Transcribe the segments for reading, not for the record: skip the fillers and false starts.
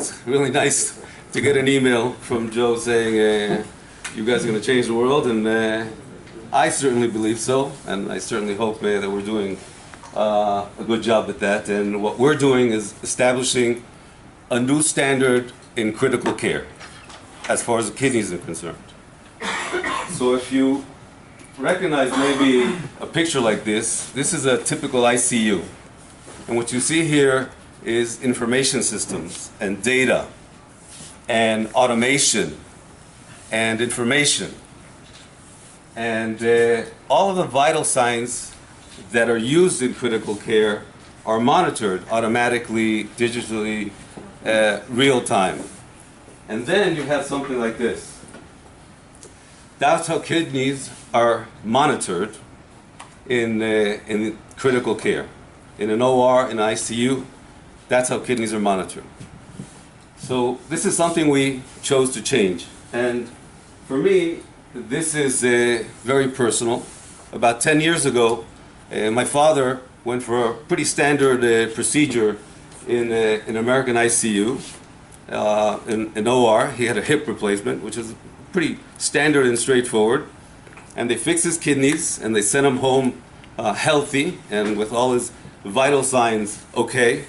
it's really nice to get an email from Joe saying, you guys are going to change the world, and I certainly believe so, and I certainly hope that we're doing a good job at that. And what we're doing is establishing a new standard in critical care as far as the kidneys are concerned. So if you recognize maybe a picture like this is a typical ICU. And what you see here is information systems and data and automation and information. And all of the vital signs that are used in critical care are monitored automatically, digitally, real time. And then you have something like this. That's how kidneys are monitored in critical care. In an OR, in ICU, that's how kidneys are monitored. So this is something we chose to change. And for me, this is very personal. About 10 years ago, my father went for a pretty standard procedure in American ICU, in OR. He had a hip replacement, which is pretty standard and straightforward. And they fixed his kidneys, and they sent him home healthy and with all his vital signs okay,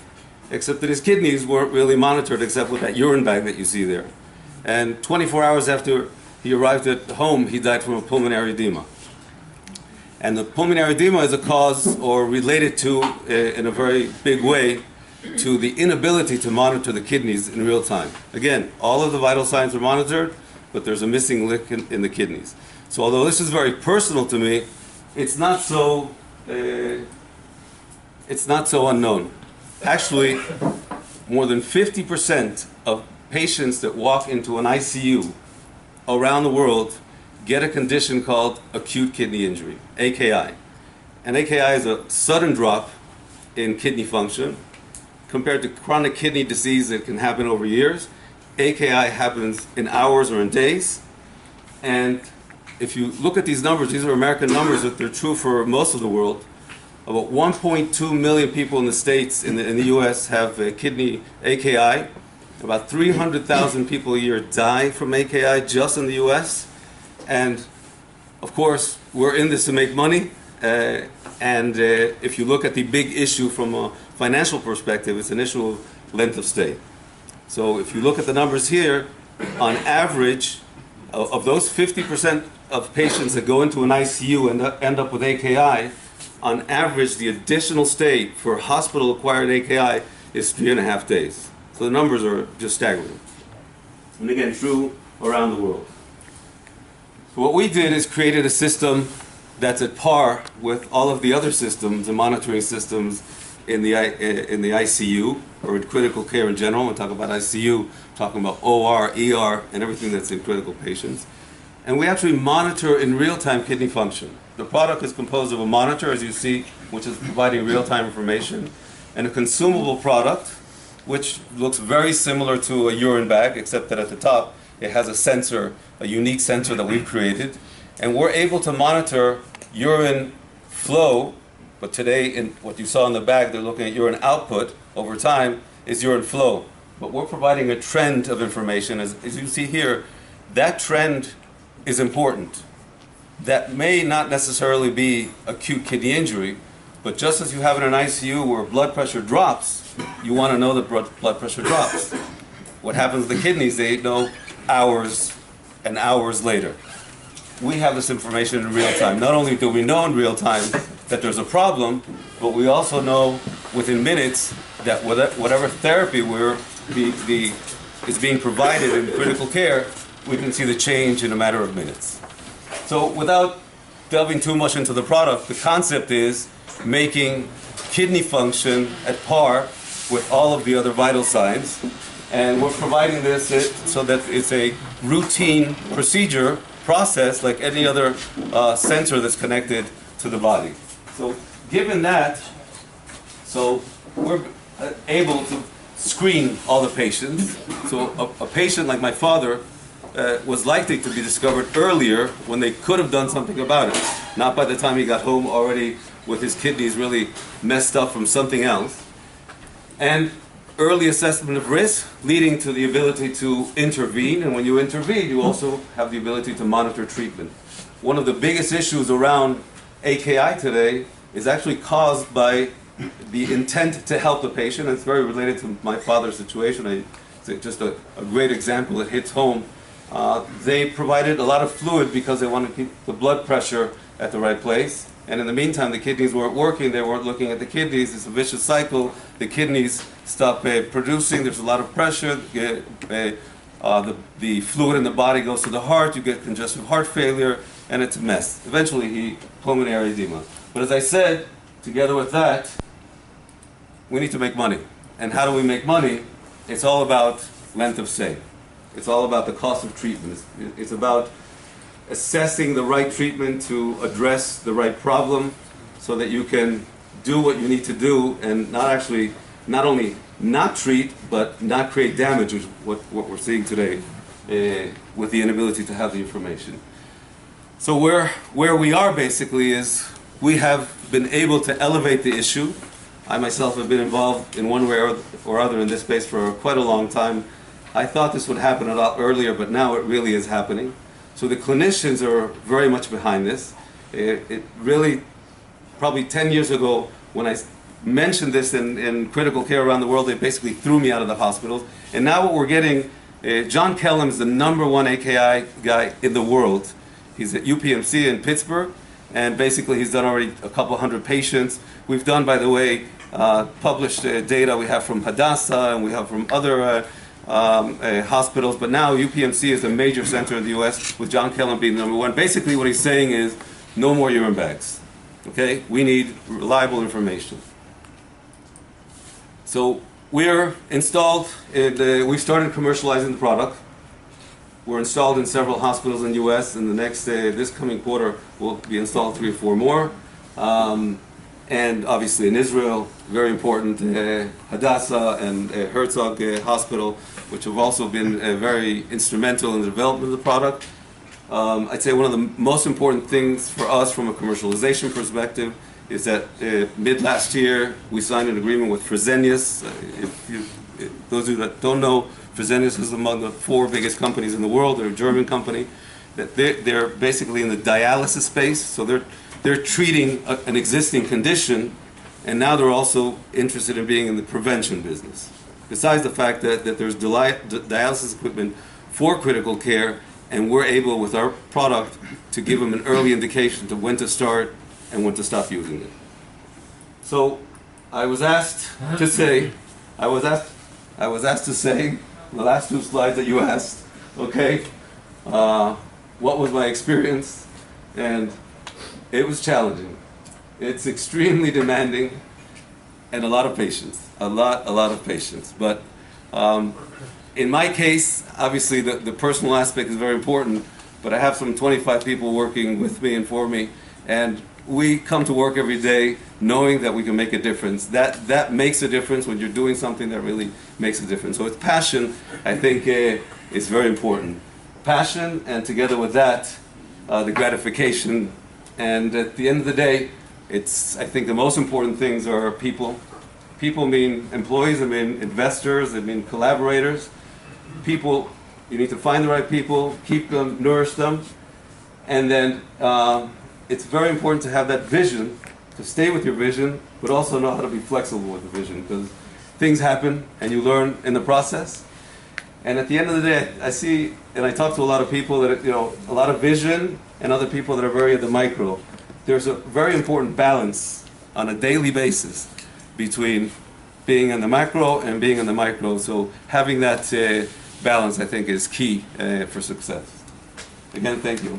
except that his kidneys weren't really monitored except with that urine bag that you see there. And 24 hours after he arrived at home, he died from a pulmonary edema. And the pulmonary edema is a cause, or related to, in a very big way, to the inability to monitor the kidneys in real time. Again, all of the vital signs are monitored, but there's a missing link in the kidneys. So although this is very personal to me, it's not so unknown. Actually, more than 50% of patients that walk into an ICU around the world get a condition called acute kidney injury, AKI. And AKI is a sudden drop in kidney function. Compared to chronic kidney disease that can happen over years, AKI happens in hours or in days. And if you look at these numbers, these are American numbers, but they're true for most of the world. About 1.2 million people in the States, in the US, have kidney AKI. About 300,000 people a year die from AKI just in the US. And of course, we're in this to make money. And if you look at the big issue from a financial perspective, it's an issue of length of stay. So if you look at the numbers here, on average, of those 50% of patients that go into an ICU and end up with AKI, on average, the additional stay for hospital-acquired AKI is 3.5 days. So the numbers are just staggering. And again, true around the world. So what we did is created a system that's at par with all of the other systems and monitoring systems in the ICU, or in critical care in general. When we talk about ICU, talking about OR, ER, and everything that's in critical patients. And we actually monitor in real-time kidney function. The product is composed of a monitor, as you see, which is providing real-time information, and a consumable product, which looks very similar to a urine bag, except that at the top it has a sensor, a unique sensor that we've created. And we're able to monitor urine flow, but today, in what you saw in the bag, they're looking at urine output. Over time is urine flow. But we're providing a trend of information. As you see here, that trend is important. That may not necessarily be acute kidney injury, but just as you have in an ICU where blood pressure drops, you want to know that blood pressure drops. What happens to the kidneys, they know hours and hours later. We have this information in real time. Not only do we know in real time that there's a problem, but we also know within minutes that whatever therapy is being provided in critical care, we can see the change in a matter of minutes. So without delving too much into the product, the concept is making kidney function at par with all of the other vital signs. And we're providing this so that it's a routine process like any other sensor that's connected to the body. So given that, so we're able to screen all the patients. So a patient like my father was likely to be discovered earlier when they could have done something about it. Not by the time he got home already with his kidneys really messed up from something else. And early assessment of risk, leading to the ability to intervene. And when you intervene, you also have the ability to monitor treatment. One of the biggest issues around AKI today is actually caused by the intent to help the patient. And it's very related to my father's situation. It's just a great example that hits home. They provided a lot of fluid because they wanted to keep the blood pressure at the right place. And in the meantime, the kidneys weren't working. They weren't looking at the kidneys. It's a vicious cycle. The kidneys stop producing. There's a lot of pressure. The fluid in the body goes to the heart. You get congestive heart failure, and it's a mess. Eventually, pulmonary edema. But as I said, together with that, we need to make money. And how do we make money? It's all about length of stay. It's all about the cost of treatment. It's about assessing the right treatment to address the right problem so that you can do what you need to do and not only not treat, but not create damage, which is what we're seeing today with the inability to have the information. So where we are basically is we have been able to elevate the issue. I myself have been involved in one way or other in this space for quite a long time. I thought this would happen a lot earlier, but now it really is happening. So the clinicians are very much behind this. It really, probably 10 years ago, when I mentioned this in critical care around the world, they basically threw me out of the hospitals. And now what we're getting, John Kellum is the #1 AKI guy in the world. He's at UPMC in Pittsburgh, and basically he's done already a couple hundred patients. We've done, by the way, published data we have from Hadassah and we have from other hospitals, but now UPMC is a major center in the US with John Kellum being #1. Basically what he's saying is no more urine bags. Okay? We need reliable information. So we're installed, we started commercializing the product. We're installed in several hospitals in the US. In the next, this coming quarter, we'll be installed 3 or 4 more. And obviously in Israel, very important, Hadassah and Herzog Hospital, which have also been very instrumental in the development of the product. I'd say one of the most important things for us from a commercialization perspective is that mid last year we signed an agreement with Fresenius. Those of you that don't know, Fresenius is among the 4 biggest companies in the world. They're a German company. That they're basically in the dialysis space, so they're treating an existing condition, and now they're also interested in being in the prevention business. Besides the fact that there's dialysis equipment for critical care, and we're able with our product to give them an early indication to when to start and when to stop using it. So I was asked to say the last 2 slides that you asked, okay, what was my experience? And it was challenging. It's extremely demanding and a lot of patience, a lot of patience. But in my case, obviously the personal aspect is very important, but I have some 25 people working with me and for me, and we come to work every day knowing that we can make a difference. That makes a difference when you're doing something that really makes a difference. So it's passion, I think, is very important. Passion, and together with that, the gratification. And at the end of the day, I think the most important things are people. People mean employees, they mean investors, they mean collaborators. People, you need to find the right people, keep them, nourish them. And then it's very important to have that vision, to stay with your vision, but also know how to be flexible with the vision, because things happen and you learn in the process. And at the end of the day, I see, and I talk to a lot of people that, a lot of vision and other people that are very at the micro. There's a very important balance on a daily basis between being in the macro and being in the micro. So having that balance, I think, is key for success. Again, thank you.